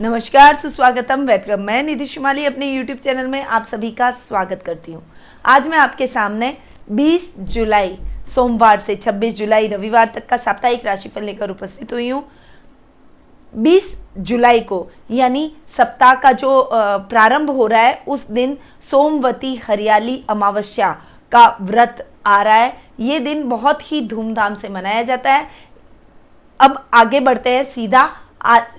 नमस्कार, सुस्वागतम, वेलकम। मैं निधि शुमाली अपने YouTube चैनल में आप सभी का स्वागत करती हूँ। आज मैं आपके सामने 20 जुलाई सोमवार से 26 जुलाई रविवार तक का साप्ताहिक राशिफल लेकर उपस्थित हुई हूँ। 20 जुलाई को यानी सप्ताह का जो प्रारंभ हो रहा है उस दिन सोमवती हरियाली अमावस्या का व्रत आ रहा है। ये दिन बहुत ही धूमधाम से मनाया जाता है। अब आगे बढ़ते हैं सीधा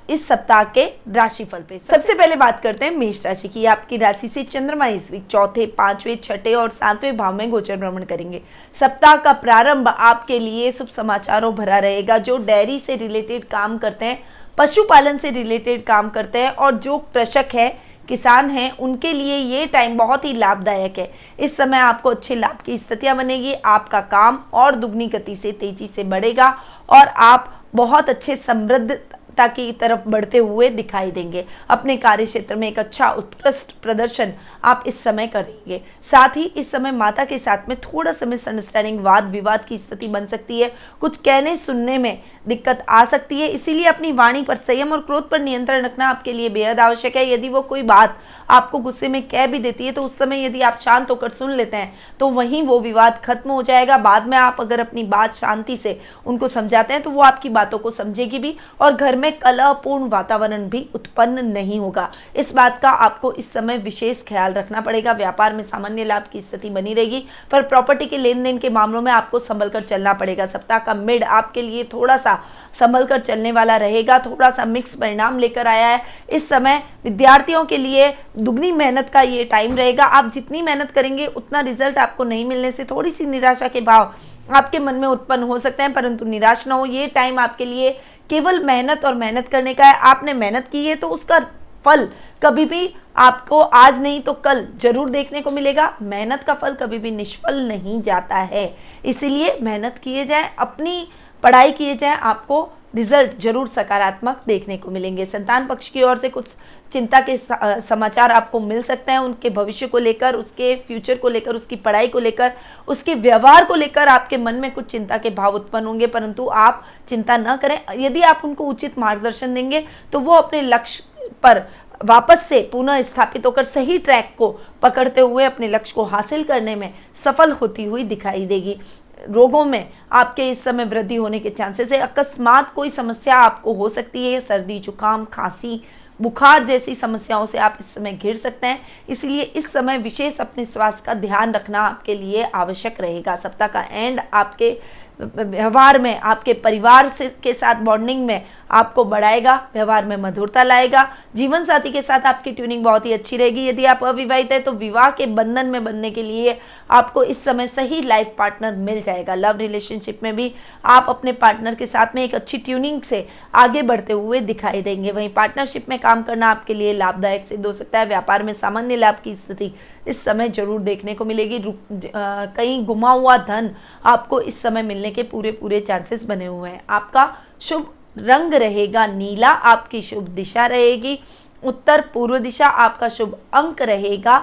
इस सप्ताह के राशिफल पे। सबसे पहले बात करते हैं मेष राशि की। आपकी राशि से चंद्रमा इस वीक चौथे, पांचवें, छठे और सातवें भाव में गोचर भ्रमण करेंगे। सप्ताह का प्रारंभ आपके लिए शुभ समाचारों भरा रहेगा। जो डेयरी से रिलेटेड काम करते हैं, पशुपालन से रिलेटेड काम करते हैं और जो कृषक है, किसान हैं, उनके लिए ये टाइम बहुत ही लाभदायक है। इस समय आपको अच्छे लाभ की स्थितियां बनेगी। आपका काम और दुगनी गति से तेजी से बढ़ेगा और आप बहुत अच्छे समृद्धता की तरफ बढ़ते हुए दिखाई देंगे। अपने कार्य क्षेत्र में एक अच्छा उत्कृष्ट प्रदर्शन आप इस समय करेंगे। साथ ही इस समय माता के साथ में थोड़ा सा मिसअंडरस्टैंडिंग, वाद विवाद की स्थिति बन सकती है। कुछ कहने सुनने में दिक्कत आ सकती है, इसीलिए अपनी वाणी पर संयम और क्रोध पर नियंत्रण रखना आपके लिए बेहद आवश्यक है। यदि वो कोई बात आपको गुस्से में कह भी देती है तो उस समय यदि आप शांत होकर सुन लेते हैं तो वहीं वो विवाद खत्म हो जाएगा। बाद में आप अगर अपनी बात शांति से उनको समझाते हैं तो वो आपकी बातों को समझेगी भी और घर में कलहपूर्ण वातावरण भी उत्पन्न नहीं होगा। इस बात का आपको इस समय विशेष ख्याल रखना पड़ेगा। व्यापार में सामान्य लाभ की स्थिति बनी रहेगी, पर प्रॉपर्टी के लेन देन के मामलों में आपको संभल कर चलना पड़ेगा। सप्ताह का मिड आपके लिए थोड़ा सा संभल कर चलने वाला रहेगा, थोड़ा सा मिक्स परिणाम लेकर आया है। इस समय विद्यार्थियों के लिए दुगनी मेहनत का ये टाइम रहेगा। आप जितनी मेहनत करेंगे उतना रिजल्ट आपको नहीं मिलने से थोड़ी सी निराशा के भाव आपके मन में उत्पन्न हो सकते हैं, परंतु निराश ना हो। ये टाइम आपके लिए केवल मेहनत और मेहनत करने का है। आपने मेहनत की है तो उसका फल कभी भी आपको आज नहीं तो कल जरूर देखने को मिलेगा। मेहनत का फल कभी भी निष्फल नहीं जाता है, इसीलिए मेहनत किए जाए, अपनी पढ़ाई किए जाए, आपको रिजल्ट जरूर सकारात्मक देखने को मिलेंगे। संतान पक्ष की ओर से कुछ चिंता के समाचार आपको मिल सकते हैं। उनके भविष्य को लेकर, उसके फ्यूचर को लेकर, उसकी पढ़ाई को लेकर, उसके व्यवहार को लेकर आपके मन में कुछ चिंता के भाव उत्पन्न होंगे, परंतु आप चिंता न करें। यदि आप उनको उचित मार्गदर्शन देंगे तो वो अपने लक्ष्य पर वापस से पुनः स्थापित होकर सही ट्रैक को पकड़ते हुए अपने लक्ष्य को हासिल करने में सफल होती हुई दिखाई देगी। रोगों में आपके इस समय वृद्धि होने के चांसेस है। अकस्मात कोई समस्या आपको हो सकती है। सर्दी, जुकाम, खांसी, बुखार जैसी समस्याओं से आप इस समय घिर सकते हैं, इसलिए इस समय विशेष अपने स्वास्थ्य का ध्यान रखना आपके लिए आवश्यक रहेगा। सप्ताह का एंड आपके व्यवहार में, आपके परिवार से के साथ बॉन्डिंग में आपको बढ़ाएगा, व्यवहार में मधुरता लाएगा। जीवन साथी के साथ आपकी ट्यूनिंग बहुत ही अच्छी रहेगी। यदि आप अविवाहित है तो विवाह के बंधन में बनने के लिए आपको इस समय सही लाइफ पार्टनर मिल जाएगा। लव रिलेशनशिप में भी आप अपने पार्टनर के साथ में एक अच्छी ट्यूनिंग से आगे बढ़ते हुए दिखाई देंगे। वहीं पार्टनरशिप में काम करना आपके लिए लाभदायक सिद्ध हो सकता है। व्यापार में सामान्य लाभ की स्थिति इस समय जरूर देखने को मिलेगी। कहीं गुमा हुआ धन आपको इस समय मिलने के पूरे चांसेस बने हुए हैं। आपका शुभ रंग रहेगा नीला, आपकी शुभ दिशा रहेगी उत्तर पूर्व दिशा, आपका शुभ अंक रहेगा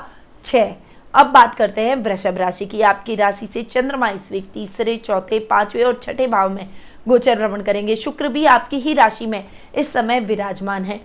6। अब बात करते हैं वृषभ राशि की। आपकी राशि से चंद्रमा इस वीक तीसरे, चौथे, पांचवें और छठे भाव में गोचर भ्रमण करेंगे। शुक्र भी आपकी ही राशि में इस समय विराजमान है।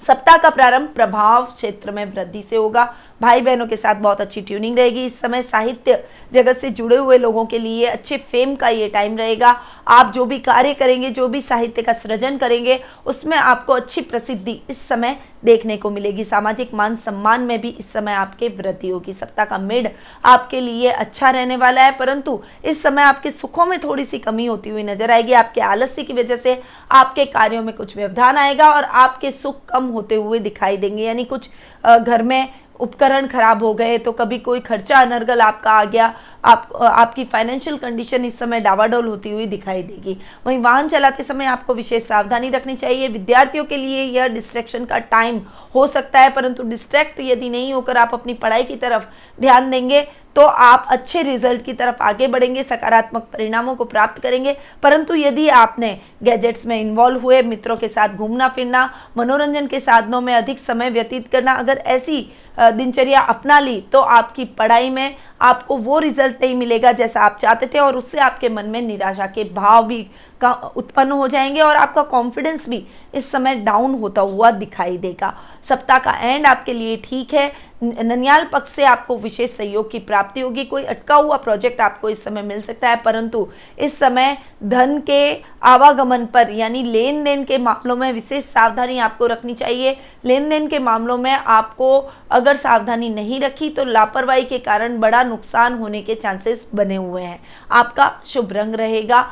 सप्ताह का प्रारंभ प्रभाव क्षेत्र में वृद्धि से होगा। भाई बहनों के साथ बहुत अच्छी ट्यूनिंग रहेगी। इस समय साहित्य जगत से जुड़े हुए लोगों के लिए अच्छे फेम का ये टाइम रहेगा। आप जो भी कार्य करेंगे, जो भी साहित्य का सृजन करेंगे, उसमें आपको अच्छी प्रसिद्धि इस समय देखने को मिलेगी। सामाजिक मान सम्मान में भी इस समय आपके वृद्धि होगी। सप्ताह का मिड आपके लिए अच्छा रहने वाला है, परंतु इस समय आपके सुखों में थोड़ी सी कमी होती हुई नजर आएगी। आपके आलस्य की वजह से आपके कार्यों में कुछ व्यवधान आएगा और आपके सुख कम होते हुए दिखाई देंगे। यानी कुछ घर में उपकरण खराब हो गए तो कभी कोई खर्चा अनर्गल आपका आ गया, आपकी फाइनेंशियल कंडीशन इस समय डावाडोल होती हुई दिखाई देगी। वहीं वाहन चलाते समय आपको विशेष सावधानी रखनी चाहिए। विद्यार्थियों के लिए यह डिस्ट्रैक्शन का टाइम हो सकता है, परंतु डिस्ट्रैक्ट यदि नहीं होकर आप अपनी पढ़ाई की तरफ ध्यान देंगे तो आप अच्छे रिजल्ट की तरफ आगे बढ़ेंगे, सकारात्मक परिणामों को प्राप्त करेंगे। परंतु यदि आपने गैजेट्स में इन्वॉल्व हुए, मित्रों के साथ घूमना फिरना, मनोरंजन के साधनों में अधिक समय व्यतीत करना, अगर ऐसी दिनचर्या अपना ली तो आपकी पढ़ाई में आपको वो रिजल्ट नहीं मिलेगा जैसा आप चाहते थे, और उससे आपके मन में निराशा के भाव भी का उत्पन्न हो जाएंगे और आपका कॉन्फिडेंस भी इस समय डाउन होता हुआ दिखाई देगा। सप्ताह का एंड आपके लिए ठीक है। ननियाल पक्ष से आपको विशेष सहयोग की प्राप्ति होगी। कोई अटका हुआ प्रोजेक्ट आपको इस समय मिल सकता है, परंतु इस समय धन के आवागमन पर यानी लेन देन के मामलों में विशेष सावधानी आपको रखनी चाहिए। लेन देन के मामलों में आपको अगर सावधानी नहीं रखी तो लापरवाही के कारण बड़ा नुकसान होने के चांसेस बने हुए हैं। आपका शुभ रंग रहेगा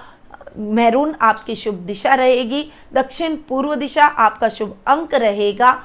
मैरून, आपकी शुभ दिशा रहेगी दक्षिण पूर्व दिशा, आपका शुभ अंक रहेगा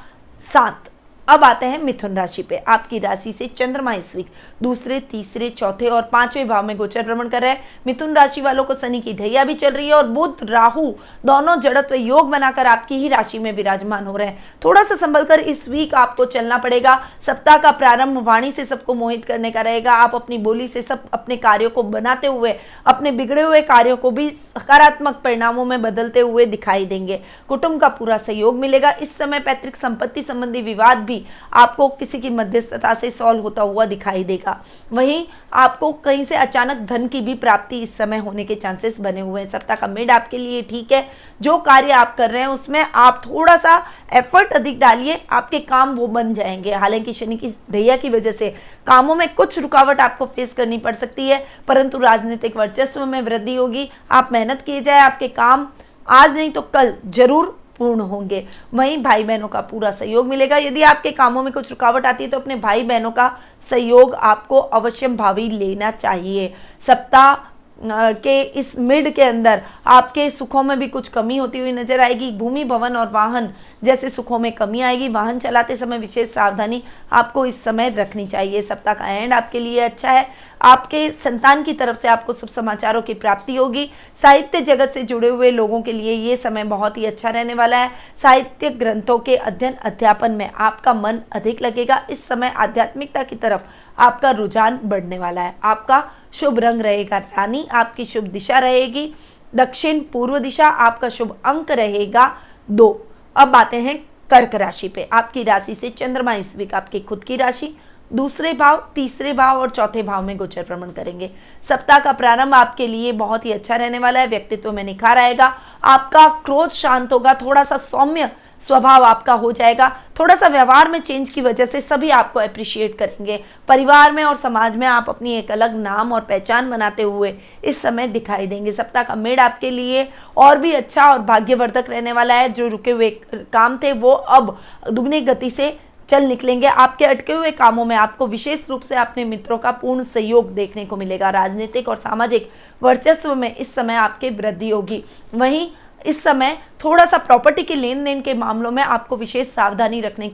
7। अब आते हैं मिथुन राशि पे। आपकी राशि से चंद्रमा इस वीक दूसरे, तीसरे, चौथे और 5वें भाव में गोचर भ्रमण कर रहे हैं। मिथुन राशि वालों को शनि की ढैया भी चल रही है और बुध राहु दोनों जड़त्व योग बनाकर आपकी ही राशि में विराजमान हो रहे हैं। थोड़ा सा संभल कर इस वीक आपको चलना पड़ेगा। सप्ताह का प्रारंभ वाणी से सबको मोहित करने का रहेगा। आप अपनी बोली से सब अपने कार्यों को बनाते हुए अपने बिगड़े हुए कार्यों को भी सकारात्मक परिणामों में बदलते हुए दिखाई देंगे। कुटुंब का पूरा सहयोग मिलेगा। इस समय पैतृक संपत्ति संबंधी विवाद भी आपको किसी की मध्यस्थता से सॉल्व होता हुआ दिखाई देगा। वहीं आपको कहीं से अचानक धन की भी प्राप्ति इस समय होने के चांसेस बने हुए हैं। सप्ताह का मिड आपके लिए ठीक है। जो कार्य आप कर रहे हैं उसमें आप थोड़ा सा एफर्ट अधिक डालिए, आपके काम वो बन जाएंगे। हालांकि शनि की ढैया की वजह से कामों में कुछ रुकावट आपको फेस करनी पड़ सकती है, परंतु राजनीतिक वर्चस्व में वृद्धि होगी। आप मेहनत किए जाए, आपके काम आज नहीं तो कल जरूर पूर्ण होंगे। वहीं भाई बहनों का पूरा सहयोग मिलेगा। यदि आपके कामों में कुछ रुकावट आती है तो अपने भाई बहनों का सहयोग आपको अवश्य भावी लेना चाहिए। सप्ताह के इस मिड के अंदर आपके सुखों में भी कुछ कमी होती हुई नजर आएगी। भूमि, भवन और वाहन जैसे सुखों में कमी आएगी। वाहन चलाते समय विशेष सावधानी आपको इस समय रखनी चाहिए। सप्ताह का एंड आपके लिए अच्छा है। आपके संतान की तरफ से आपको शुभ समाचारों की प्राप्ति होगी। साहित्य जगत से जुड़े हुए लोगों के लिए ये समय बहुत ही अच्छा रहने वाला है। साहित्य ग्रंथों के अध्ययन अध्यापन में आपका मन अधिक लगेगा। इस समय आध्यात्मिकता की तरफ आपका रुझान बढ़ने वाला है। आपका शुभ रंग रहेगा रानी, आपकी शुभ दिशा रहेगी दक्षिण पूर्व दिशा, आपका शुभ अंक रहेगा 2। अब आते हैं कर्क राशि पे। आपकी राशि से चंद्रमा इस वीक आपकी खुद की राशि दूसरे भाव, तीसरे भाव और चौथे भाव में गोचर भ्रमण करेंगे। सप्ताह का प्रारंभ आपके लिए बहुत ही अच्छा रहने वाला है। व्यक्तित्व में निखार आएगा। आपका क्रोध शांत होगा। थोड़ा सा सौम्य स्वभाव आपका हो जाएगा। थोड़ा सा व्यवहार में चेंज की वजह से सभी आपको अप्रिशिएट करेंगे। परिवार में और समाज में आप अपनी एक अलग नाम और पहचान बनाते हुए इस समय दिखाई देंगे। सप्ताह का मिड आपके लिए और भी अच्छा और भाग्यवर्धक रहने वाला है। जो रुके हुए काम थे वो अब दुगनी गति से चल निकलेंगे। आपके अटके हुए कामों में आपको विशेष रूप से अपने मित्रों का पूर्ण सहयोग देखने को मिलेगा। राजनीतिक और सामाजिक वर्चस्व में इस समय आपके वृद्धि होगी। वहीं इस समय थोड़ा सा प्रॉपर्टी के लेन देन के मामलों में आपको विशेष सावधानी रखनी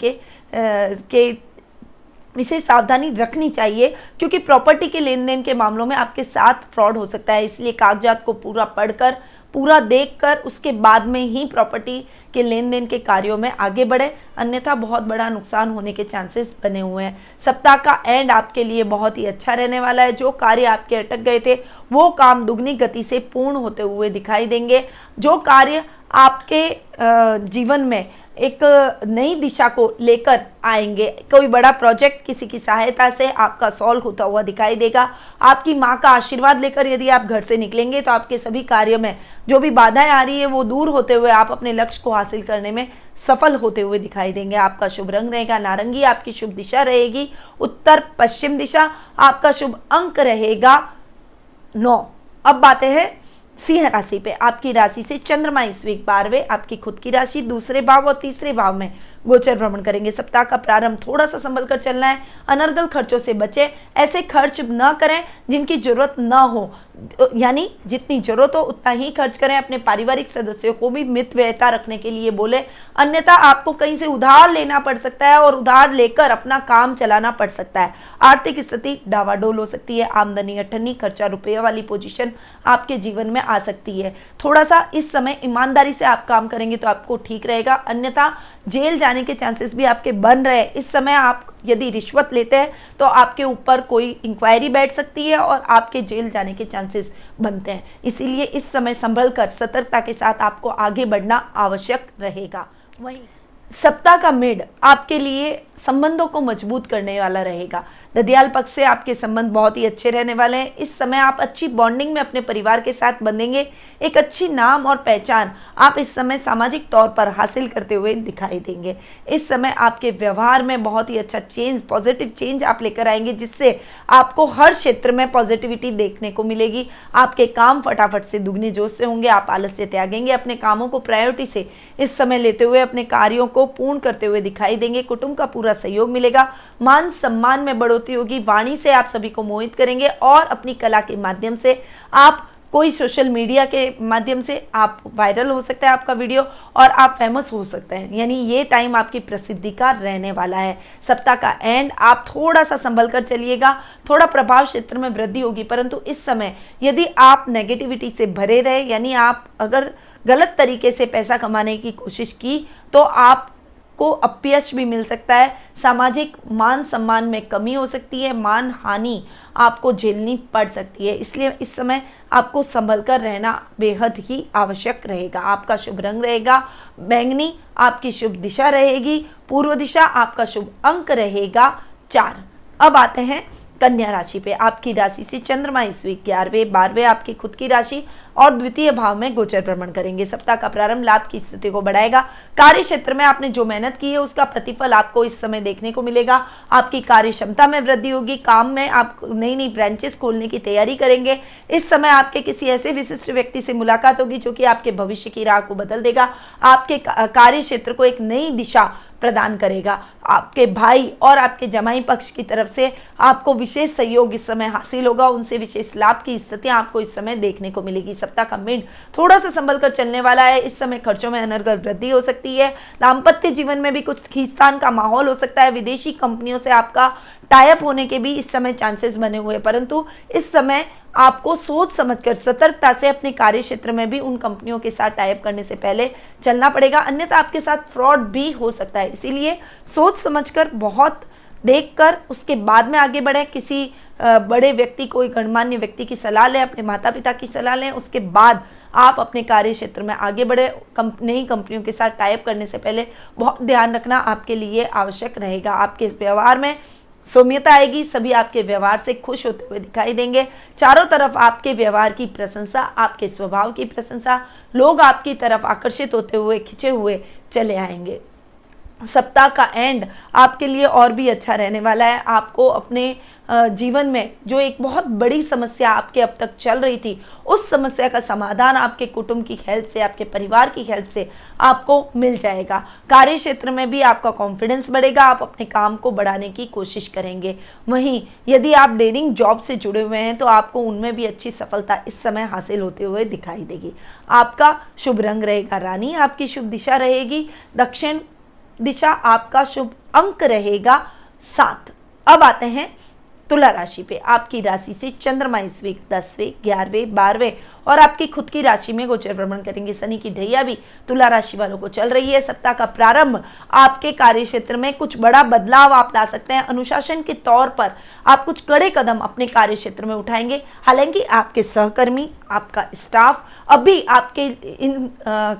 चाहिए, क्योंकि प्रॉपर्टी के लेन देन के मामलों में आपके साथ फ्रॉड हो सकता है। इसलिए कागजात को पूरा पढ़कर, पूरा देखकर उसके बाद में ही प्रॉपर्टी के लेन देन के कार्यों में आगे बढ़े, अन्यथा बहुत बड़ा नुकसान होने के चांसेस बने हुए हैं। सप्ताह का एंड आपके लिए बहुत ही अच्छा रहने वाला है। जो कार्य आपके अटक गए थे वो काम दुगनी गति से पूर्ण होते हुए दिखाई देंगे। जो कार्य आपके जीवन में एक नई दिशा को लेकर आएंगे, कोई बड़ा प्रोजेक्ट किसी की सहायता से आपका सॉल्व होता हुआ दिखाई देगा। आपकी माँ का आशीर्वाद लेकर यदि आप घर से निकलेंगे तो आपके सभी कार्य में जो भी बाधाएं आ रही है वो दूर होते हुए आप अपने लक्ष्य को हासिल करने में सफल होते हुए दिखाई देंगे। आपका शुभ रंग रहेगा नारंगी, आपकी शुभ दिशा रहेगी उत्तर पश्चिम दिशा, आपका शुभ अंक रहेगा 9। अब बातें हैं सिंह राशि पे। आपकी राशि से चंद्रमा इस वीक 12वें, आपकी खुद की राशि दूसरे भाव और तीसरे भाव में गोचर भ्रमण करेंगे। सप्ताह का प्रारंभ थोड़ा सा संभल कर चलना है। अनर्गल खर्चों से बचे। ऐसे खर्च न करें जिनकी जरूरत न हो, यानी जितनी जरूरत हो उतना ही खर्च करें। अपने पारिवारिक सदस्यों को भी मितव्ययता रखने के लिए बोले, अन्यथा आपको कहीं से उधार लेना पड़ सकता है और उधार लेकर अपना काम चलाना पड़ सकता है। आर्थिक स्थिति डावाडोल हो सकती है। आमदनी अठन्नी, खर्चा रुपये वाली पोजीशन आपके जीवन में आ सकती है। थोड़ा सा इस समय ईमानदारी से आप काम करेंगे तो आपको ठीक रहेगा, अन्यथा जेल जाने के चांसेस भी आपके बन रहे हैं। इस समय आप यदि रिश्वत लेते हैं तो आपके ऊपर कोई इंक्वायरी बैठ सकती है और आपके जेल जाने के चांसेस बनते हैं। इसीलिए इस समय संभल कर सतर्कता के साथ आपको आगे बढ़ना आवश्यक रहेगा। वहीं सप्ताह का मिड आपके लिए संबंधों को मजबूत करने वाला रहेगा। ददियाल पक्ष से आपके संबंध बहुत ही अच्छे रहने वाले हैं। इस समय आप अच्छी बॉन्डिंग में अपने परिवार के साथ बंधेंगे। एक अच्छी नाम और पहचान आप इस समय सामाजिक तौर पर हासिल करते हुए दिखाई देंगे। इस समय आपके व्यवहार में बहुत ही अच्छा चेंज, पॉजिटिव चेंज आप लेकर आएंगे, जिससे आपको हर क्षेत्र में पॉजिटिविटी देखने को मिलेगी। आपके काम फटाफट से दुगने जोश से होंगे। आप आलस्य त्यागेंगे, अपने कामों को प्रायोरिटी से इस समय लेते हुए अपने कार्यों को पूर्ण करते हुए दिखाई देंगे। कुटुंब का पूरा सहयोग मिलेगा। मान सम्मान में बढ़ोतरी होगी। वाणी से आप सभी को मोहित करेंगे और अपनी कला के माध्यम से आप कोई सोशल मीडिया के माध्यम से आप वायरल हो सकता है आपका वीडियो और आप फेमस हो सकते हैं। यानी ये टाइम आपकी प्रसिद्धि का रहने वाला है। सप्ताह का एंड आप थोड़ा सा संभल कर चलिएगा। थोड़ा प्रभाव क्षेत्र में वृद्धि होगी, परंतु इस समय यदि आप नेगेटिविटी से भरे रहे, यानी आप अगर गलत तरीके से पैसा कमाने की कोशिश की तो आप को अपयश भी मिल सकता है। सामाजिक मान सम्मान में कमी हो सकती है। मान हानि आपको झेलनी पड़ सकती है। इसलिए इस समय आपको संभल कर रहना बेहद ही आवश्यक रहेगा। आपका शुभ रंग रहेगा बैंगनी। आपकी शुभ दिशा रहेगी पूर्व दिशा। आपका शुभ अंक रहेगा 4। अब आते हैं कन्या राशि पे। आपकी राशि से चंद्रमा इस वीक 11वें 12वें आपकी खुद की राशि और द्वितीय भाव में गोचर भ्रमण करेंगे। सप्ताह का प्रारंभ लाभ की स्थिति को बढ़ाएगा। कार्य क्षेत्र में आपने जो मेहनत की है उसका प्रतिफल आपको इस समय देखने को मिलेगा। आपकी कार्य क्षमता में वृद्धि होगी। काम में आप नई नई ब्रांचेस खोलने की तैयारी करेंगे। इस समय आपके किसी ऐसे विशिष्ट व्यक्ति से मुलाकात होगी जो कि आपके भविष्य की राह को बदल देगा। आपके कार्य क्षेत्र को एक नई दिशा प्रदान करेगा। आपके भाई और आपके जमाई पक्ष की तरफ से आपको विशेष सहयोग इस समय हासिल होगा। उनसे विशेष लाभ की स्थितियां आपको इस समय देखने को मिलेगी। सप्ताह का मिड थोड़ा सा संभल कर चलने वाला है। इस समय खर्चों में अनर्गल वृद्धि हो सकती है। दाम्पत्य जीवन में भी कुछ खींचतान का माहौल हो सकता है। विदेशी कंपनियों से आपका टाई अप होने के भी इस समय चांसेस बने हुए हैं, परंतु इस समय आपको सोच समझकर सतर्कता से अपने कार्य क्षेत्र में भी उन कंपनियों के साथ टाई अप करने से पहले चलना पड़ेगा, अन्यथा आपके साथ फ्रॉड भी हो सकता है। इसीलिए सोच समझकर, बहुत देखकर उसके बाद में आगे बढ़े। किसी बड़े व्यक्ति, कोई गणमान्य व्यक्ति की सलाह लें, अपने माता पिता की सलाह लें, उसके बाद आप अपने कार्य क्षेत्र में आगे बढ़े। नई कंपनियों के साथ टाई अप करने से पहले बहुत ध्यान रखना आपके लिए आवश्यक रहेगा। आपके व्यवहार में सौम्यता आएगी। सभी आपके व्यवहार से खुश होते हुए दिखाई देंगे। चारों तरफ आपके व्यवहार की प्रशंसा, आपके स्वभाव की प्रशंसा, लोग आपकी तरफ आकर्षित होते हुए, खिंचे हुए चले आएंगे। सप्ताह का एंड आपके लिए और भी अच्छा रहने वाला है। आपको अपने जीवन में जो एक बहुत बड़ी समस्या आपके अब तक चल रही थी, उस समस्या का समाधान आपके कुटुंब की हेल्प से, आपके परिवार की हेल्प से आपको मिल जाएगा। कार्य क्षेत्र में भी आपका कॉन्फिडेंस बढ़ेगा। आप अपने काम को बढ़ाने की कोशिश करेंगे। वहीं यदि आप डेयरिंग जॉब से जुड़े हुए हैं तो आपको उनमें भी अच्छी सफलता इस समय हासिल होते हुए दिखाई देगी। आपका शुभ रंग रहेगा रानी। आपकी शुभ दिशा रहेगी दक्षिण दिशा। आपका शुभ अंक रहेगा 7। अब आते हैं तुला राशि पे। आपकी राशि से चंद्रमा इस वीक 10वें 11वें 12वें और आपकी खुद की राशि में गोचर भ्रमण करेंगे। शनि की ढैया भी तुला राशि वालों को चल रही है। सप्ताह का प्रारंभ आपके कार्य क्षेत्र में कुछ बड़ा बदलाव आप ला सकते हैं। अनुशासन के तौर पर आप कुछ कड़े कदम अपने कार्य क्षेत्र में उठाएंगे। हालांकि आपके सहकर्मी, आपका स्टाफ अभी आपके इन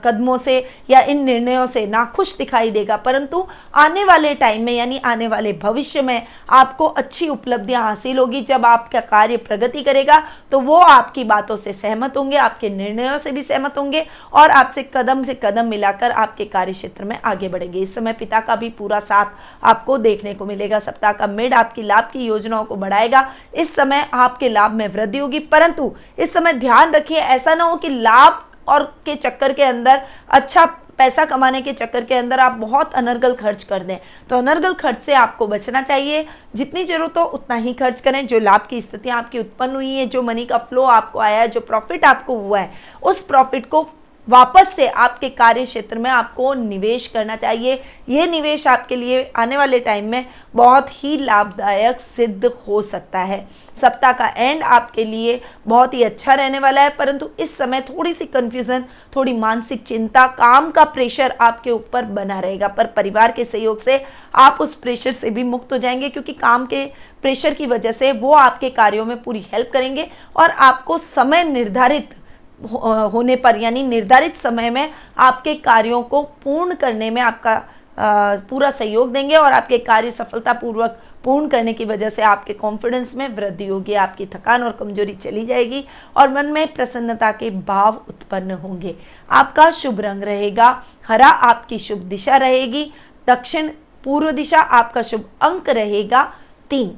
कदमों से या इन निर्णयों से नाखुश दिखाई देगा, परंतु आने वाले टाइम में, यानी आने वाले भविष्य में आपको अच्छी उपलब्धियां हासिल होगी। जब आपका कार्य प्रगति करेगा तो वो आपकी बातों से सहमत होंगे, आपके निर्णयों से भी सहमत होंगे और आपसे कदम से कदम मिलाकर आपके कार्य क्षेत्र में आगे बढ़ेंगे। इस समय पिता का भी पूरा साथ आपको देखने को मिलेगा। सप्ताह का मिड आपकी लाभ की योजनाओं को बढ़ाएगा। इस समय आपके लाभ में वृद्धि होगी, परंतु इस समय ध्यान रखिए ऐसा ना हो कि लाभ और के चक्कर के अंदर, अच्छा पैसा कमाने के चक्कर के अंदर आप बहुत अनर्गल खर्च कर दें। तो अनर्गल खर्च से आपको बचना चाहिए। जितनी जरूरत हो उतना ही खर्च करें। जो लाभ की स्थितियां आपकी उत्पन्न हुई है, जो मनी का फ्लो आपको आया है, जो प्रॉफिट आपको हुआ है, उस प्रॉफिट को वापस से आपके कार्य क्षेत्र में आपको निवेश करना चाहिए। ये निवेश आपके लिए आने वाले टाइम में बहुत ही लाभदायक सिद्ध हो सकता है। सप्ताह का एंड आपके लिए बहुत ही अच्छा रहने वाला है, परंतु इस समय थोड़ी सी कंफ्यूजन, थोड़ी मानसिक चिंता, काम का प्रेशर आपके ऊपर बना रहेगा, पर परिवार के सहयोग से आप उस प्रेशर से भी मुक्त हो जाएंगे, क्योंकि काम के प्रेशर की वजह से वो आपके कार्यों में पूरी हेल्प करेंगे और आपको समय निर्धारित होने पर, यानी निर्धारित समय में आपके कार्यों को पूर्ण करने में आपका पूरा सहयोग देंगे और आपके कार्य सफलतापूर्वक पूर्ण करने की वजह से आपके कॉन्फिडेंस में वृद्धि होगी, आपकी थकान और कमजोरी चली जाएगी और मन में प्रसन्नता के भाव उत्पन्न होंगे। आपका शुभ रंग रहेगा हरा, आपकी शुभ दिशा रहेगी दक्षिण पूर्व दिशा, आपका शुभ अंक रहेगा 3।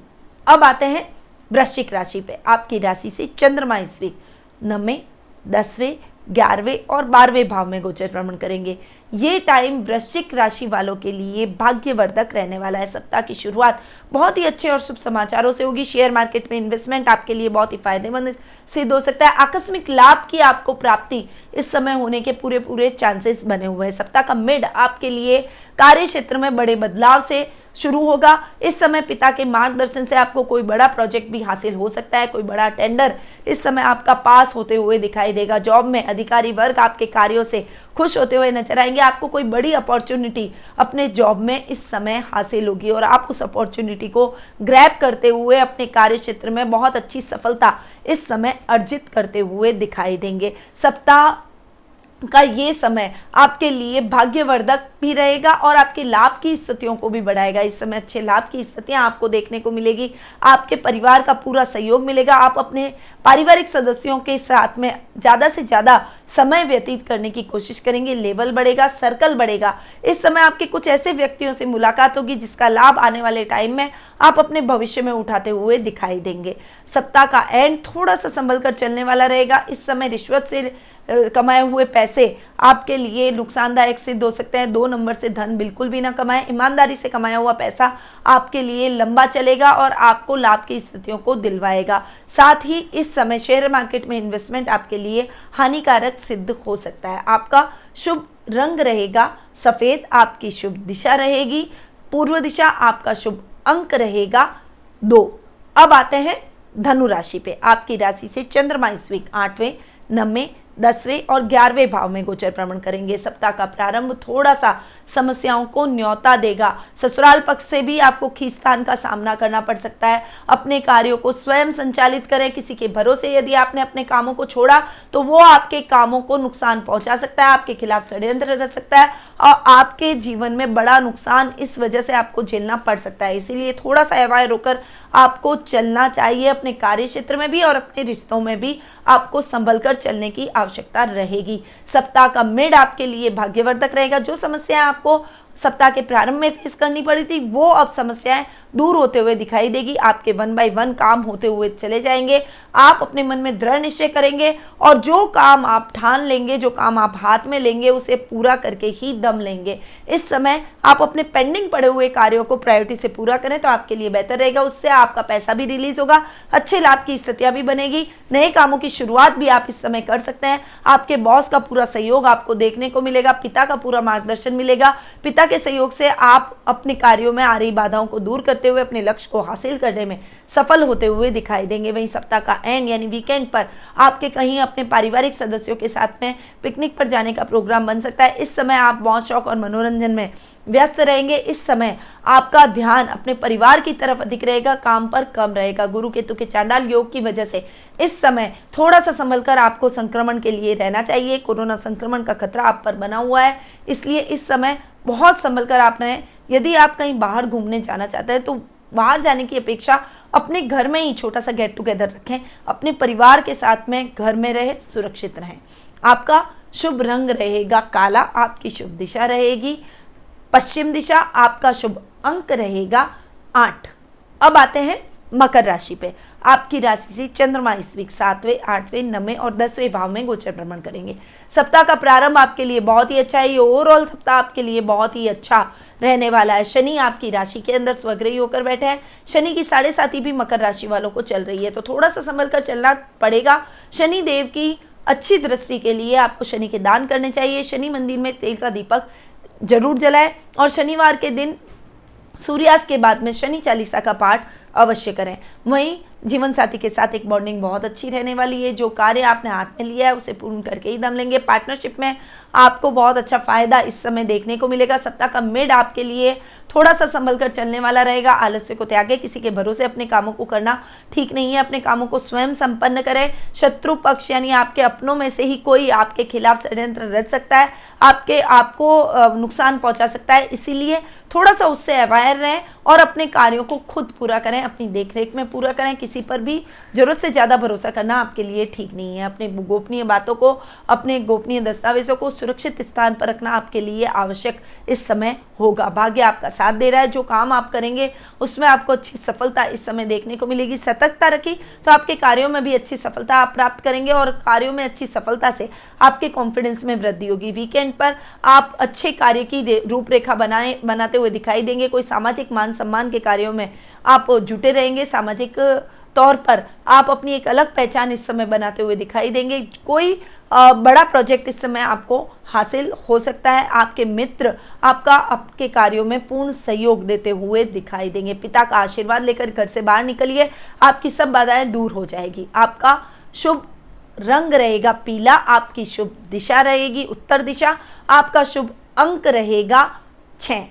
अब आते हैं वृश्चिक राशि पे। आपकी राशि से चंद्रमा इस वीक 9वें, 10वें, 11वें और 12वें भाव में गोचर भ्रमण करेंगे। ये टाइम वृश्चिक राशि वालों के लिए भाग्यवर्धक रहने वाला है। सप्ताह की शुरुआत बहुत ही अच्छे और शुभ समाचारों से होगी। शेयर मार्केट में इन्वेस्टमेंट आपके लिए बहुत ही फायदेमंद सिद्ध हो सकता है। आकस्मिक लाभ की आपको प्राप्ति इस समय होने के पूरे चांसेस बने हुए हैं। सप्ताह का मिड आपके लिए कार्य क्षेत्र में बड़े बदलाव से शुरू होगा। इस समय पिता के मार्गदर्शन से आपको कोई बड़ा प्रोजेक्ट भी हासिल हो सकता है, कोई बड़ा टेंडर इस समय आपका पास होते हुए दिखाई देगा। जॉब में अधिकारी वर्ग आपके कार्यों से खुश होते हुए नजर आएंगे। आपको कोई बड़ी अपॉर्चुनिटी अपने जॉब में इस समय हासिल होगी और आप उस अपॉर्चुनिटी को ग्रैब करते हुए अपने कार्य क्षेत्र में बहुत अच्छी सफलता इस समय अर्जित करते हुए दिखाई देंगे। सप्ताह का ये समय आपके लिए भाग्यवर्धक भी रहेगा और आपके लाभ की स्थितियों को भी बढ़ाएगा। इस समय अच्छे लाभ की स्थितियां आपको देखने को मिलेगी। आपके परिवार का पूरा सहयोग मिलेगा। आप अपने पारिवारिक सदस्यों के साथ में ज़्यादा से ज़्यादा समय व्यतीत करने की कोशिश करेंगे। लेवल बढ़ेगा, सर्कल बढ़ेगा। इस समय आपके कुछ ऐसे व्यक्तियों से मुलाकात होगी जिसका लाभ आने वाले टाइम में आप अपने भविष्य में उठाते हुए दिखाई देंगे। सप्ताह का एंड थोड़ा सा संभल कर चलने वाला रहेगा। इस समय रिश्वत से कमाए हुए पैसे आपके लिए नुकसानदायक सिद्ध हो सकते हैं। 2 नंबर से धन बिल्कुल भी ना कमाएं। ईमानदारी से कमाया हुआ पैसा आपके लिए लंबा चलेगा और आपको लाभ की स्थितियों को दिलवाएगा। साथ ही इस समय शेयर मार्केट में इन्वेस्टमेंट आपके लिए हानिकारक सिद्ध हो सकता है। आपका शुभ रंग रहेगा सफेद, आपकी शुभ दिशा रहेगी पूर्व दिशा, आपका शुभ अंक रहेगा 2। अब आते हैं धनु राशि पे। आपकी राशि से चंद्रमा इस वीक 8वें, 9वें, 10वें और 11वें भाव में गोचर भ्रमण करेंगे। सप्ताह का प्रारंभ थोड़ा सा समस्याओं को न्योता देगा। ससुराल पक्ष से भी आपको खींचतान का सामना करना पड़ सकता है। अपने कार्यों को स्वयं संचालित करें। किसी के भरोसे यदि आपने अपने कामों को छोड़ा तो वो आपके कामों को नुकसान पहुंचा सकता है, आपके खिलाफ षड्यंत्र रच सकता है और आपके जीवन में बड़ा नुकसान इस वजह से आपको झेलना पड़ सकता है। इसीलिए थोड़ा सा अवाय होकर आपको चलना चाहिए। अपने कार्य क्षेत्र में भी और अपने रिश्तों में भी आपको संभल कर चलने की आवश्यकता रहेगी। सप्ताह का मिड आपके लिए भाग्यवर्धक रहेगा। जो समस्याएं आपको सप्ताह के प्रारंभ में फेस करनी पड़ी थी वो अब समस्याएं दूर होते हुए दिखाई देगी। आपके 1 बाय 1 काम होते हुए चले जाएंगे। आप अपने मन में दृढ़ निश्चय करेंगे और जो काम आप ठान लेंगे, जो काम आप हाथ में लेंगे उसे पूरा करके ही दम लेंगे। इस समय आप अपने पेंडिंग पड़े हुए कार्यों को प्रायोरिटी से पूरा करें तो आपके लिए बेहतर रहेगा। उससे आपका पैसा भी रिलीज होगा, अच्छे लाभ की स्थितियां भी बनेगी। नए कामों की शुरुआत भी आप इस समय कर सकते हैं। आपके बॉस का पूरा सहयोग आपको देखने को मिलेगा। पिता का पूरा मार्गदर्शन मिलेगा। पिता के सहयोग से आप अपने कार्यों में आ रही बाधाओं को दूर करते हुए अपने लक्ष्य को हासिल करने में सफल होते हुए दिखाई देंगे। वहीं सप्ताह का एंड यानी वीकेंड पर आपके कहीं अपने पारिवारिक सदस्यों के साथ में पिकनिक पर जाने का प्रोग्राम बन सकता है। इस समय आप मौज शौक और मनोरंजन में व्यस्त रहेंगे। इस समय आपका ध्यान अपने परिवार की तरफ अधिक रहेगा, काम पर कम रहेगा। गुरु केतु के चांडाल योग की वजह से इस समय थोड़ा सा संभल कर आपको संक्रमण के लिए रहना चाहिए। कोरोना संक्रमण का खतरा आप पर बना हुआ है, इसलिए इस समय बहुत संभल कर आप रहें। यदि आप कहीं बाहर घूमने जाना चाहते हैं तो बाहर जाने की अपेक्षा अपने घर में ही छोटा सा गेट टुगेदर रखें। अपने परिवार के साथ में घर में रहे, सुरक्षित रहें। आपका शुभ रंग रहेगा काला, आपकी शुभ दिशा रहेगी पश्चिम दिशा, आपका शुभ अंक रहेगा 8। अब आते हैं मकर राशि पे। आपकी राशि से चंद्रमा इस वीक 7वें, 8वें, 9वें और 10वें भाव में गोचर भ्रमण करेंगे। सप्ताह का प्रारंभ आपके लिए बहुत ही अच्छा है। ये ओवरऑल सप्ताह आपके लिए बहुत ही अच्छा रहने वाला है। शनि आपकी राशि के अंदर स्वग्रही होकर बैठे हैं। शनि की 7.5 भी मकर राशि वालों को चल रही है, तो थोड़ा सा संभल कर चलना पड़ेगा। शनि देव की अच्छी दृष्टि के लिए आपको शनि के दान करने चाहिए। शनि मंदिर में तेल का दीपक जरूर जलाएं और शनिवार के दिन सूर्यास्त के बाद में शनि चालीसा का पाठ अवश्य करें। वहीं जीवन साथी के साथ एक बॉन्डिंग बहुत अच्छी रहने वाली है। जो कार्य आपने हाथ में लिया है उसे पूर्ण करके ही दम लेंगे। पार्टनरशिप में आपको बहुत अच्छा फायदा इस समय देखने को मिलेगा। सप्ताह का मिड आपके लिए थोड़ा सा संभल कर चलने वाला रहेगा। आलस्य को त्यागे, किसी के भरोसे अपने कामों को करना ठीक नहीं है। अपने कामों को स्वयं संपन्न करें। शत्रु पक्ष यानी आपके अपनों में से ही कोई आपके खिलाफ षड्यंत्र रच सकता है। आपको नुकसान पहुंचा सकता है, इसीलिए थोड़ा सा उससे अवेयर रहें और अपने कार्यों को खुद पूरा करें, अपनी देखरेख में पूरा करें। किसी पर भी जरूरत से ज़्यादा भरोसा करना आपके लिए ठीक नहीं है। अपने गोपनीय बातों को, अपने गोपनीय दस्तावेजों को सुरक्षित स्थान पर रखना आपके लिए आवश्यक इस समय होगा। भाग्य आपका साथ दे रहा है, जो काम आप करेंगे उसमें आपको अच्छी सफलता इस समय देखने को मिलेगी। सतर्कता रखी तो आपके कार्यों में भी अच्छी सफलता आप प्राप्त करेंगे और कार्यों में अच्छी सफलता से आपके कॉन्फिडेंस में वृद्धि होगी। वीकेंड पर आप अच्छे कार्य की रूपरेखा बनाते हुए दिखाई देंगे। कोई सामाजिक मान सम्मान के कार्यों में आप जुटे रहेंगे। सामाजिक तौर पर आप अपनी एक अलग पहचान इस समय बनाते हुए दिखाई देंगे। कोई बड़ा प्रोजेक्ट इस समय आपको हासिल हो सकता है। आपके मित्र आपके कार्यों में पूर्ण सहयोग देते हुए दिखाई देंगे। पिता का आशीर्वाद लेकर घर से बाहर निकलिए, आपकी सब बाधाएं दूर हो जाएगी। आपका शुभ रंग रहेगा पीला, आपकी शुभ दिशा रहेगी उत्तर दिशा, आपका शुभ अंक रहेगा 6।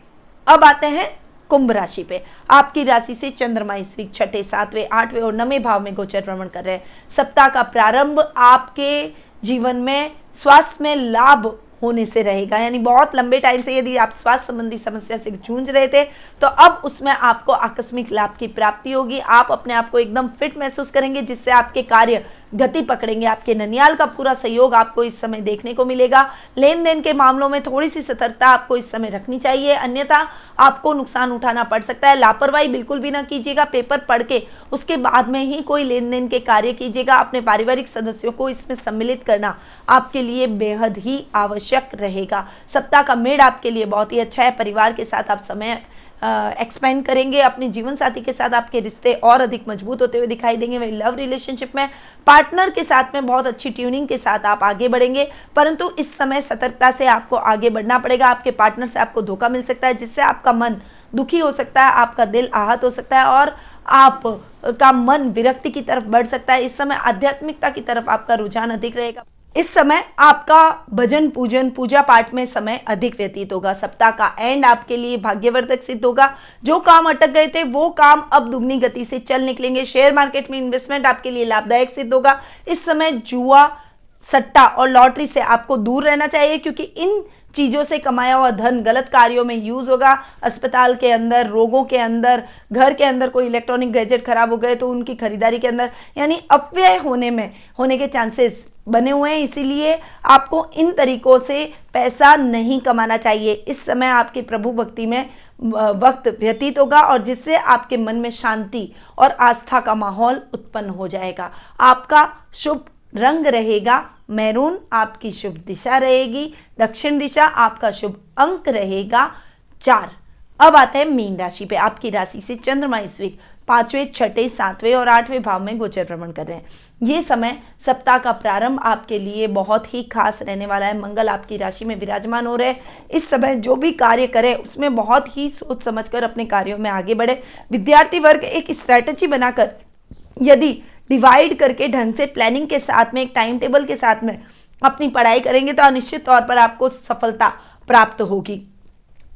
अब आते हैं कुंभ राशि पे। आपकी राशि से चंद्रमा इस वीक 6, 7, 8 और 9वें भाव में गोचर भ्रमण कर रहे हैं। सप्ताह का प्रारंभ आपके जीवन में स्वास्थ्य में लाभ होने से रहेगा, यानी बहुत लंबे टाइम से यदि आप स्वास्थ्य संबंधी समस्या से जूझ रहे थे तो अब उसमें आपको आकस्मिक लाभ की प्राप्ति होगी। आप अपने आप को एकदम फिट महसूस करेंगे, जिससे आपके कार्य गति पकड़ेंगे। आपके ननियाल का पूरा सहयोग आपको इस समय देखने को मिलेगा। लेन देन के मामलों में थोड़ी सी सतर्कता आपको इस समय रखनी चाहिए, अन्यथा आपको नुकसान उठाना पड़ सकता है। लापरवाही बिल्कुल भी ना कीजिएगा। पेपर पढ़ के उसके बाद में ही कोई लेन देन के कार्य कीजिएगा। अपने पारिवारिक सदस्यों को इसमें सम्मिलित करना आपके लिए बेहद ही आवश्यक रहेगा। सप्ताह का मेड आपके लिए बहुत ही अच्छा है। परिवार के साथ आप समय एक्सपेंड करेंगे। अपने जीवन साथी के साथ आपके रिश्ते और अधिक मजबूत होते हुए दिखाई देंगे। वही लव रिलेशनशिप में पार्टनर के साथ में बहुत अच्छी ट्यूनिंग के साथ आप आगे बढ़ेंगे, परंतु इस समय सतर्कता से आपको आगे बढ़ना पड़ेगा। आपके पार्टनर से आपको धोखा मिल सकता है, जिससे आपका मन दुखी हो सकता है, आपका दिल आहत हो सकता है और आपका मन विरक्ति की तरफ बढ़ सकता है। इस समय आध्यात्मिकता की तरफ आपका रुझान अधिक रहेगा। इस समय आपका भजन पूजन पूजा पाठ में समय अधिक व्यतीत होगा। सप्ताह का एंड आपके लिए भाग्यवर्धक सिद्ध होगा। जो काम अटक गए थे वो काम अब दुगनी गति से चल निकलेंगे। शेयर मार्केट में इन्वेस्टमेंट आपके लिए लाभदायक सिद्ध होगा। इस समय जुआ, सट्टा और लॉटरी से आपको दूर रहना चाहिए, क्योंकि इन चीजों से कमाया हुआ धन गलत कार्यों में यूज होगा। अस्पताल के अंदर, रोगों के अंदर, घर के अंदर कोई इलेक्ट्रॉनिक गैजेट खराब हो गए तो उनकी खरीदारी के अंदर यानी अपव्यय होने के चांसेस बने हुए हैं। इसीलिए आपको इन तरीकों से पैसा नहीं कमाना चाहिए। इस समय आपके प्रभु भक्ति में वक्त व्यतीत होगा और जिससे आपके मन में शांति और आस्था का माहौल उत्पन्न हो जाएगा। आपका शुभ रंग रहेगा मैरून, आपकी शुभ दिशा रहेगी दक्षिण दिशा, आपका शुभ अंक रहेगा 4। अब आते हैं मीन राशि पे। आपकी राशि से चंद्रमा इस वीक 5वें, 6, 7वें और 8वें भाव में गोचर भ्रमण कर रहे हैं। ये समय सप्ताह का प्रारंभ आपके लिए बहुत ही खास रहने वाला है। मंगल आपकी राशि में विराजमान हो रहे हैं। इस समय जो भी कार्य करें उसमें बहुत ही सोच समझकर अपने कार्यों में आगे बढ़े। विद्यार्थी वर्ग एक स्ट्रैटेजी बनाकर यदि डिवाइड करके ढंग से प्लानिंग के साथ में, एक टाइम टेबल के साथ में अपनी पढ़ाई करेंगे तो निश्चित तौर पर आपको सफलता प्राप्त होगी।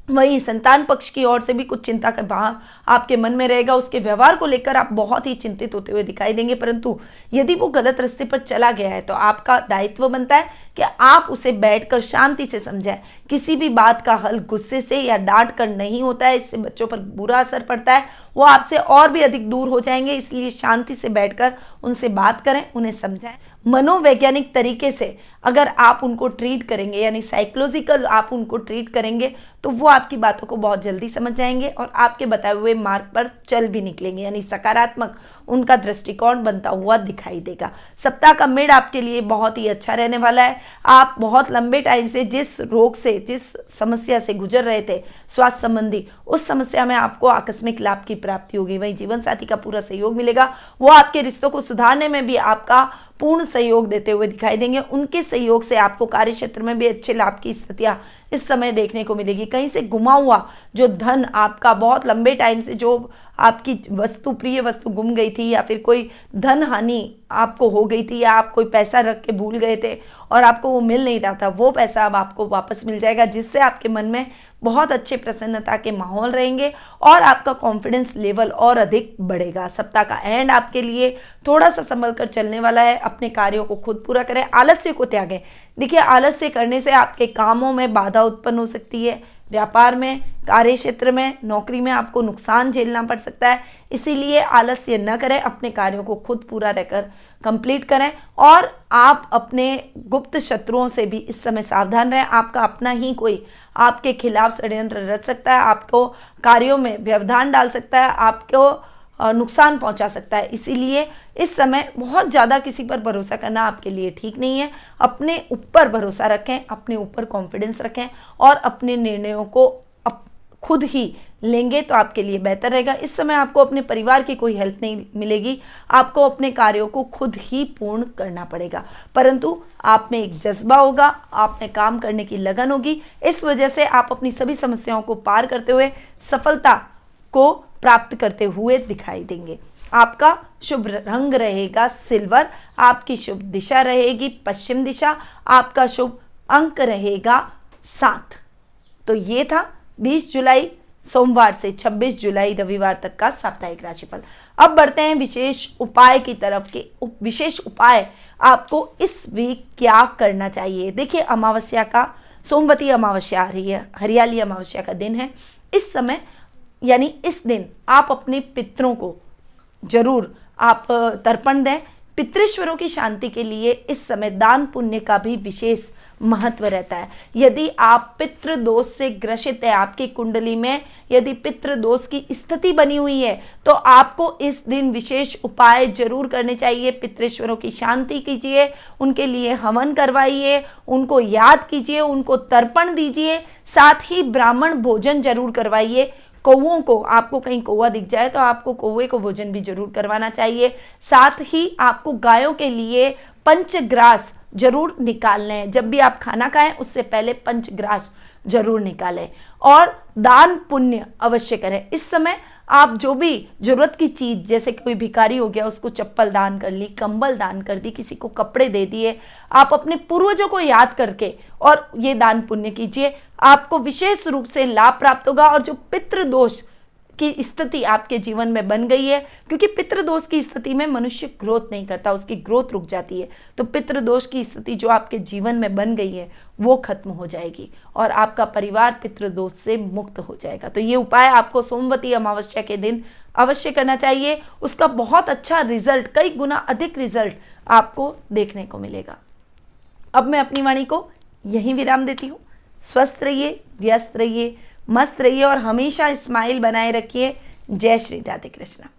वही संतान पक्ष की ओर से भी कुछ चिंता का भाव आपके मन में रहेगा। उसके व्यवहार को लेकर आप बहुत ही चिंतित होते हुए दिखाई देंगे, परंतु यदि वो गलत रास्ते पर चला गया है तो आपका दायित्व बनता है कि आप उसे बैठकर शांति से समझाएं। किसी भी बात का हल गुस्से से या डांट कर नहीं होता है, इससे बच्चों पर बुरा असर पड़ता है, वो आपसे और भी अधिक दूर हो जाएंगे। इसलिए शांति से बैठकर उनसे बात करें, उन्हें समझाएं। मनोवैज्ञानिक तरीके से अगर आप उनको ट्रीट करेंगे, यानी साइकोलॉजिकल आप उनको ट्रीट करेंगे, तो वो आपकी बातों को बहुत जल्दी समझ जाएंगे और आपके बताए हुए मार्ग पर चल भी निकलेंगे, यानी सकारात्मक उनका दृष्टिकोण बनता हुआ दिखाई देगा। सप्ताह का मिड आपके लिए बहुत ही अच्छा रहने वाला है। आप बहुत लंबे टाइम से जिस रोग से, जिस समस्या से गुजर रहे थे स्वास्थ्य संबंधी, उस समस्या में आपको आकस्मिक लाभ की प्राप्ति होगी। वहीं जीवन साथी का पूरा सहयोग मिलेगा। वो आपके रिश्तों को सुधारने में भी आपका पूर्ण सहयोग देते हुए दिखाई देंगे। उनके सहयोग से आपको कार्य क्षेत्र में भी अच्छे लाभ की स्थितियां इस समय देखने को मिलेगी। कहीं से गुमा हुआ जो धन आपका बहुत लंबे टाइम से, जो आपकी वस्तु, प्रिय वस्तु गुम गई थी, या फिर कोई धन हानि आपको हो गई थी, या आप कोई पैसा रख के भूल गए थे और आपको वो मिल नहीं रहा था, वो पैसा अब आपको वापस मिल जाएगा, जिससे आपके मन में बहुत अच्छे प्रसन्नता के माहौल रहेंगे और आपका कॉन्फिडेंस लेवल और अधिक बढ़ेगा। सप्ताह का एंड आपके लिए थोड़ा सा संभल कर चलने वाला है। अपने कार्यों को खुद पूरा करें, आलस्य को त्यागें। देखिए, आलस्य करने से आपके कामों में बाधा उत्पन्न हो सकती है। व्यापार में, कार्य क्षेत्र में, नौकरी में आपको नुकसान झेलना पड़ सकता है, इसीलिए आलस्य न करें। अपने कार्यों को खुद पूरा रहकर कंप्लीट करें और आप अपने गुप्त शत्रुओं से भी इस समय सावधान रहें। आपका अपना ही कोई आपके खिलाफ षड्यंत्र रच सकता है, आपको कार्यों में व्यवधान डाल सकता है, आपको नुकसान पहुंचा सकता है। इसीलिए इस समय बहुत ज़्यादा किसी पर भरोसा करना आपके लिए ठीक नहीं है। अपने ऊपर भरोसा रखें, अपने ऊपर कॉन्फिडेंस रखें और अपने निर्णयों को खुद ही लेंगे तो आपके लिए बेहतर रहेगा। इस समय आपको अपने परिवार की कोई हेल्प नहीं मिलेगी, आपको अपने कार्यों को खुद ही पूर्ण करना पड़ेगा, परंतु आप में एक जज्बा होगा, आप में काम करने की लगन होगी। इस वजह से आप अपनी सभी समस्याओं को पार करते हुए सफलता को प्राप्त करते हुए दिखाई देंगे। आपका शुभ रंग रहेगा सिल्वर, आपकी शुभ दिशा रहेगी पश्चिम दिशा, आपका शुभ अंक रहेगा 7। तो ये था 20 जुलाई सोमवार से 26 जुलाई रविवार तक का साप्ताहिक राशिफल। अब बढ़ते हैं विशेष उपाय की तरफ के विशेष उपाय आपको इस वीक क्या करना चाहिए। देखिए, अमावस्या का, सोमवती अमावस्या आ रही है, हरियाली अमावस्या का दिन है। इस समय यानी इस दिन आप अपने पितरों को जरूर आप तर्पण दें। पितृश्वरों की शांति के लिए इस समय दान पुण्य का भी विशेष महत्व रहता है। यदि आप पितृ दोष से ग्रसित है, आपकी कुंडली में यदि पितृ दोष की स्थिति बनी हुई है, तो आपको इस दिन विशेष उपाय जरूर करने चाहिए। पितृश्वरों की शांति कीजिए, उनके लिए हवन करवाइए, उनको याद कीजिए, उनको तर्पण दीजिए, साथ ही ब्राह्मण भोजन जरूर करवाइए। कौओं को, आपको कहीं कौवा दिख जाए तो आपको कौवे को भोजन भी जरूर करवाना चाहिए। साथ ही आपको गायों के लिए पंचग्रास जरूर निकालने हैं। जब भी आप खाना खाएं उससे पहले पंचग्रास जरूर निकालें और दान पुण्य अवश्य करें। इस समय आप जो भी जरूरत की चीज, जैसे कोई भिखारी हो गया, उसको चप्पल दान कर ली, कंबल दान कर दी, किसी को कपड़े दे दिए, आप अपने पूर्वजों को याद करके और ये दान पुण्य कीजिए, आपको विशेष रूप से लाभ प्राप्त होगा। और जो पितृदोष की स्थिति आपके जीवन में बन गई है, क्योंकि पितृदोष की स्थिति में मनुष्य ग्रोथ नहीं करता, उसकी ग्रोथ रुक जाती है, तो पितृदोष की स्थिति जो आपके जीवन में बन गई है वो खत्म हो जाएगी और आपका परिवार पितृदोष से मुक्त हो जाएगा। तो ये उपाय आपको सोमवती अमावस्या के दिन अवश्य करना चाहिए। उसका बहुत अच्छा रिजल्ट, कई गुना अधिक रिजल्ट आपको देखने को मिलेगा। अब मैं अपनी वाणी को यहीं विराम देती हूँ। स्वस्थ रहिए, व्यस्त रहिए, मस्त रहिए और हमेशा स्माइल बनाए रखिए। जय श्री राधे कृष्णा।